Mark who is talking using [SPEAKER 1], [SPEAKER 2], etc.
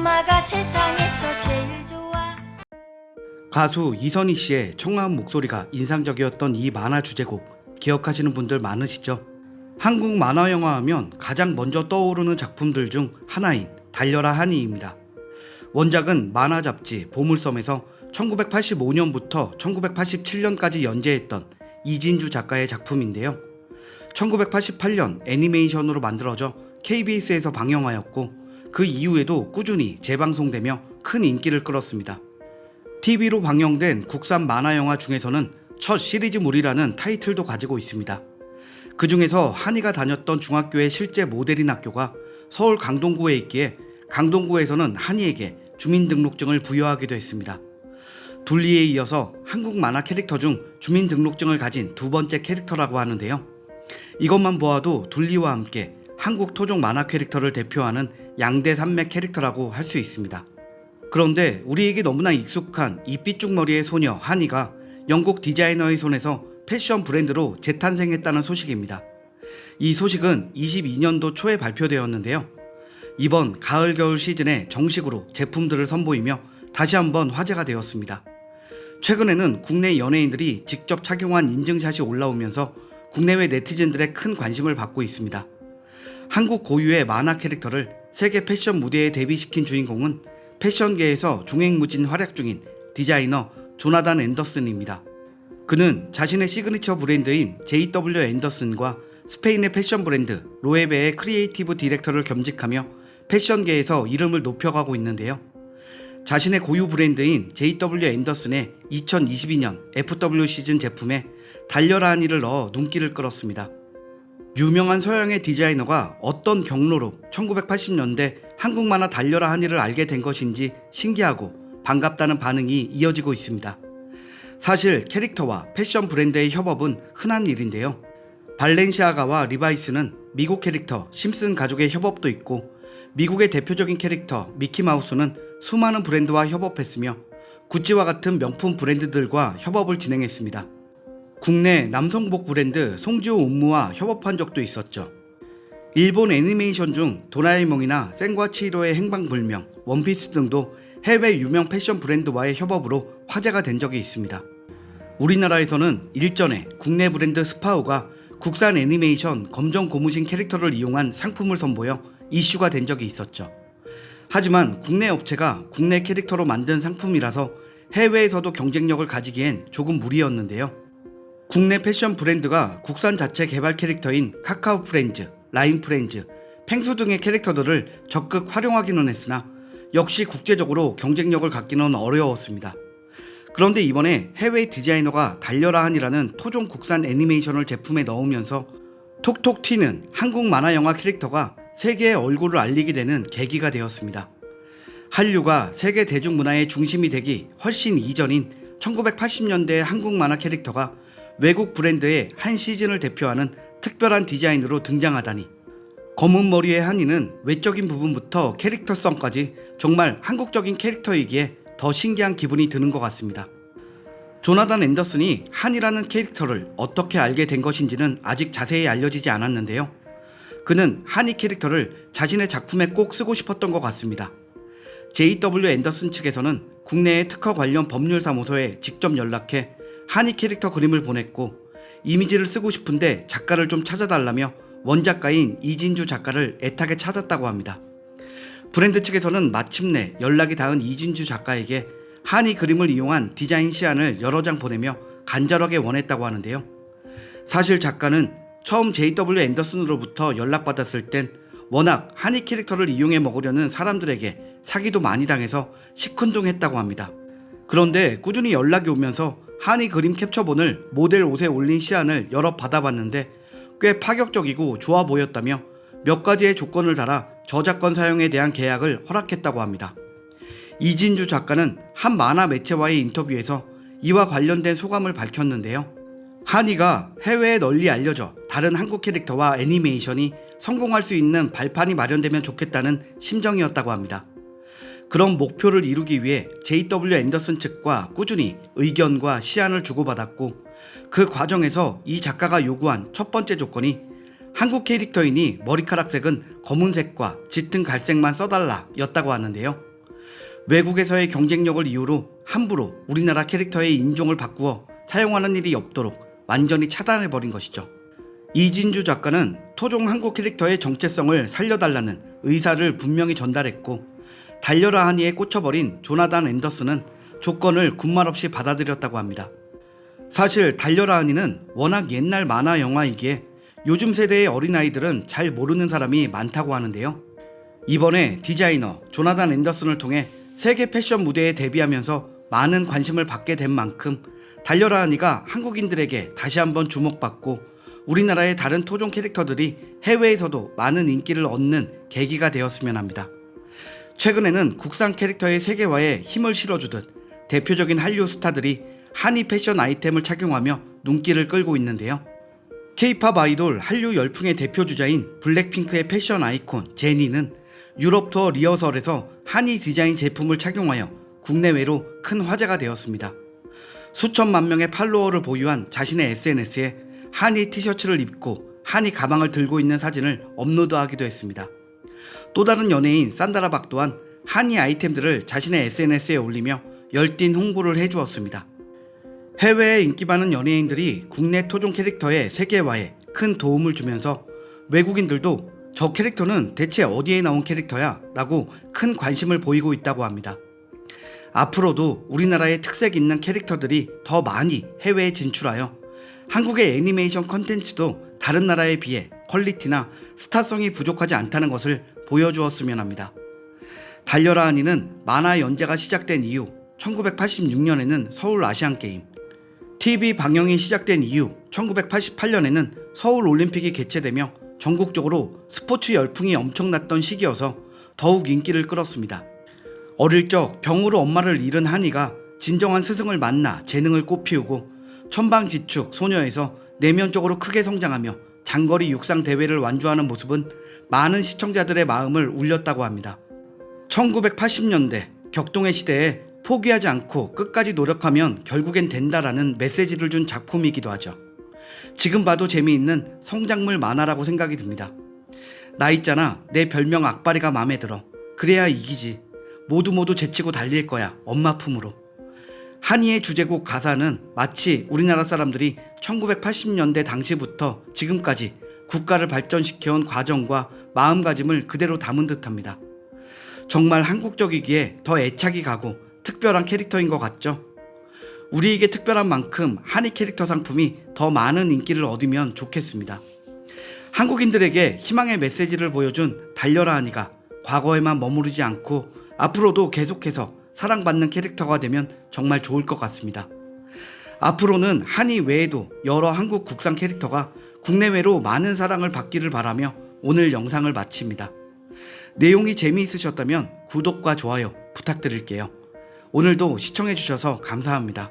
[SPEAKER 1] 엄마가 세상에서 제일 좋아.
[SPEAKER 2] 가수 이선희 씨의 청아한 목소리가 인상적이었던 이 만화 주제곡 기억하시는 분들 많으시죠? 한국 만화 영화 하면 가장 먼저 떠오르는 작품들 중 하나인 달려라 하니입니다. 원작은 만화 잡지 보물섬에서 1985년부터 1987년까지 연재했던 이진주 작가의 작품인데요. 1988년 애니메이션으로 만들어져 KBS에서 방영하였고 그 이후에도 꾸준히 재방송되며 큰 인기를 끌었습니다. TV로 방영된 국산 만화 영화 중에서는 첫 시리즈물이라는 타이틀도 가지고 있습니다. 그 중에서 한이가 다녔던 중학교의 실제 모델인 학교가 서울 강동구에 있기에 강동구에서는 한이에게 주민등록증을 부여하기도 했습니다. 둘리에 이어서 한국 만화 캐릭터 중 주민등록증을 가진 두 번째 캐릭터라고 하는데요. 이것만 보아도 둘리와 함께 한국 토종 만화 캐릭터를 대표하는 양대 산맥 캐릭터라고 할 수 있습니다. 그런데 우리에게 너무나 익숙한 이 삐죽머리의 소녀 한이가 영국 디자이너의 손에서 패션 브랜드로 재탄생했다는 소식입니다. 이 소식은 22년도 초에 발표되었는데요. 이번 가을 겨울 시즌에 정식으로 제품들을 선보이며 다시 한번 화제가 되었습니다. 최근에는 국내 연예인들이 직접 착용한 인증샷이 올라오면서 국내외 네티즌들의 큰 관심을 받고 있습니다. 한국 고유의 만화 캐릭터를 세계 패션 무대에 데뷔시킨 주인공은 패션계에서 종횡무진 활약 중인 디자이너 조나단 앤더슨입니다. 그는 자신의 시그니처 브랜드인 JW 앤더슨과 스페인의 패션 브랜드 로에베의 크리에이티브 디렉터를 겸직하며 패션계에서 이름을 높여가고 있는데요. 자신의 고유 브랜드인 JW 앤더슨의 2022년 FW 시즌 제품에 달려라 하니를 넣어 눈길을 끌었습니다. 유명한 서양의 디자이너가 어떤 경로로 1980년대 한국 만화 달려라 하니를 알게 된 것인지 신기하고 반갑다는 반응이 이어지고 있습니다. 사실 캐릭터와 패션 브랜드의 협업은 흔한 일인데요. 발렌시아가와 리바이스는 미국 캐릭터 심슨 가족의 협업도 있고 미국의 대표적인 캐릭터 미키마우스는 수많은 브랜드와 협업했으며 구찌와 같은 명품 브랜드들과 협업을 진행했습니다. 국내 남성복 브랜드 송지오 운무와 협업한 적도 있었죠. 일본 애니메이션 중 도라에몽이나 센과 치히로의 행방불명, 원피스 등도 해외 유명 패션 브랜드와의 협업으로 화제가 된 적이 있습니다. 우리나라에서는 일전에 국내 브랜드 스파우가 국산 애니메이션 검정 고무신 캐릭터를 이용한 상품을 선보여 이슈가 된 적이 있었죠. 하지만 국내 업체가 국내 캐릭터로 만든 상품이라서 해외에서도 경쟁력을 가지기엔 조금 무리였는데요. 국내 패션 브랜드가 국산 자체 개발 캐릭터인 카카오 프렌즈, 라인 프렌즈, 펭수 등의 캐릭터들을 적극 활용하기는 했으나 역시 국제적으로 경쟁력을 갖기는 어려웠습니다. 그런데 이번에 해외 디자이너가 달려라 하니라는 토종 국산 애니메이션을 제품에 넣으면서 톡톡 튀는 한국 만화 영화 캐릭터가 세계의 얼굴을 알리게 되는 계기가 되었습니다. 한류가 세계 대중문화의 중심이 되기 훨씬 이전인 1980년대의 한국 만화 캐릭터가 외국 브랜드의 한 시즌을 대표하는 특별한 디자인으로 등장하다니, 검은 머리의 한이는 외적인 부분부터 캐릭터성까지 정말 한국적인 캐릭터이기에 더 신기한 기분이 드는 것 같습니다. 조나단 앤더슨이 한이라는 캐릭터를 어떻게 알게 된 것인지는 아직 자세히 알려지지 않았는데요. 그는 한이 캐릭터를 자신의 작품에 꼭 쓰고 싶었던 것 같습니다. JW 앤더슨 측에서는 국내의 특허 관련 법률사무소에 직접 연락해 한이 캐릭터 그림을 보냈고 이미지를 쓰고 싶은데 작가를 좀 찾아달라며 원작가인 이진주 작가를 애타게 찾았다고 합니다. 브랜드 측에서는 마침내 연락이 닿은 이진주 작가에게 한이 그림을 이용한 디자인 시안을 여러 장 보내며 간절하게 원했다고 하는데요. 사실 작가는 처음 JW 앤더슨으로부터 연락받았을 땐 워낙 한이 캐릭터를 이용해 먹으려는 사람들에게 사기도 많이 당해서 시큰둥했다고 합니다. 그런데 꾸준히 연락이 오면서 한이 그림 캡처본을 모델 옷에 올린 시안을 여러 받아봤는데 꽤 파격적이고 좋아 보였다며 몇 가지의 조건을 달아 저작권 사용에 대한 계약을 허락했다고 합니다. 이진주 작가는 한 만화 매체와의 인터뷰에서 이와 관련된 소감을 밝혔는데요. 한이가 해외에 널리 알려져 다른 한국 캐릭터와 애니메이션이 성공할 수 있는 발판이 마련되면 좋겠다는 심정이었다고 합니다. 그런 목표를 이루기 위해 JW 앤더슨 측과 꾸준히 의견과 시안을 주고받았고 그 과정에서 이 작가가 요구한 첫 번째 조건이 한국 캐릭터이니 머리카락 색은 검은색과 짙은 갈색만 써달라 였다고 하는데요. 외국에서의 경쟁력을 이유로 함부로 우리나라 캐릭터의 인종을 바꾸어 사용하는 일이 없도록 완전히 차단해버린 것이죠. 이진주 작가는 토종 한국 캐릭터의 정체성을 살려달라는 의사를 분명히 전달했고, 달려라 하니에 꽂혀버린 조나단 앤더슨은 조건을 군말 없이 받아들였다고 합니다. 사실 달려라 하니는 워낙 옛날 만화 영화이기에 요즘 세대의 어린아이들은 잘 모르는 사람이 많다고 하는데요. 이번에 디자이너 조나단 앤더슨을 통해 세계 패션 무대에 데뷔하면서 많은 관심을 받게 된 만큼 달려라 하니가 한국인들에게 다시 한번 주목받고 우리나라의 다른 토종 캐릭터들이 해외에서도 많은 인기를 얻는 계기가 되었으면 합니다. 최근에는 국산 캐릭터의 세계화에 힘을 실어주듯 대표적인 한류 스타들이 한이 패션 아이템을 착용하며 눈길을 끌고 있는데요. K-팝 아이돌 한류 열풍의 대표주자인 블랙핑크의 패션 아이콘 제니는 유럽 투어 리허설에서 한이 디자인 제품을 착용하여 국내외로 큰 화제가 되었습니다. 수천만 명의 팔로워를 보유한 자신의 SNS에 한이 티셔츠를 입고 한이 가방을 들고 있는 사진을 업로드하기도 했습니다. 또 다른 연예인 산다라 박 또한 한이 아이템들을 자신의 SNS에 올리며 열띤 홍보를 해주었습니다. 해외에 인기 많은 연예인들이 국내 토종 캐릭터의 세계화에 큰 도움을 주면서 외국인들도 저 캐릭터는 대체 어디에 나온 캐릭터야? 라고 큰 관심을 보이고 있다고 합니다. 앞으로도 우리나라의 특색 있는 캐릭터들이 더 많이 해외에 진출하여 한국의 애니메이션 컨텐츠도 다른 나라에 비해 퀄리티나 스타성이 부족하지 않다는 것을 보여주었으면 합니다. 달려라 하니는 만화 연재가 시작된 이후 1986년에는 서울 아시안게임, TV 방영이 시작된 이후 1988년에는 서울 올림픽이 개최되며 전국적으로 스포츠 열풍이 엄청났던 시기여서 더욱 인기를 끌었습니다. 어릴 적 병으로 엄마를 잃은 한이가 진정한 스승을 만나 재능을 꽃피우고 천방지축 소녀에서 내면적으로 크게 성장하며 장거리 육상 대회를 완주하는 모습은 많은 시청자들의 마음을 울렸다고 합니다. 1980년대 격동의 시대에 포기하지 않고 끝까지 노력하면 결국엔 된다라는 메시지를 준 작품이기도 하죠. 지금 봐도 재미있는 성장물 만화라고 생각이 듭니다. 나 있잖아, 내 별명 악바리가 맘에 들어. 그래야 이기지. 모두 제치고 달릴 거야, 엄마 품으로. 한이의 주제곡 가사는 마치 우리나라 사람들이 1980년대 당시부터 지금까지 국가를 발전시켜온 과정과 마음가짐을 그대로 담은 듯합니다. 정말 한국적이기에 더 애착이 가고 특별한 캐릭터인 것 같죠? 우리에게 특별한 만큼 한이 캐릭터 상품이 더 많은 인기를 얻으면 좋겠습니다. 한국인들에게 희망의 메시지를 보여준 달려라 하니가 과거에만 머무르지 않고 앞으로도 계속해서 사랑받는 캐릭터가 되면 정말 좋을 것 같습니다. 앞으로는 한이 외에도 여러 한국 국산 캐릭터가 국내외로 많은 사랑을 받기를 바라며 오늘 영상을 마칩니다. 내용이 재미있으셨다면 구독과 좋아요 부탁드릴게요. 오늘도 시청해주셔서 감사합니다.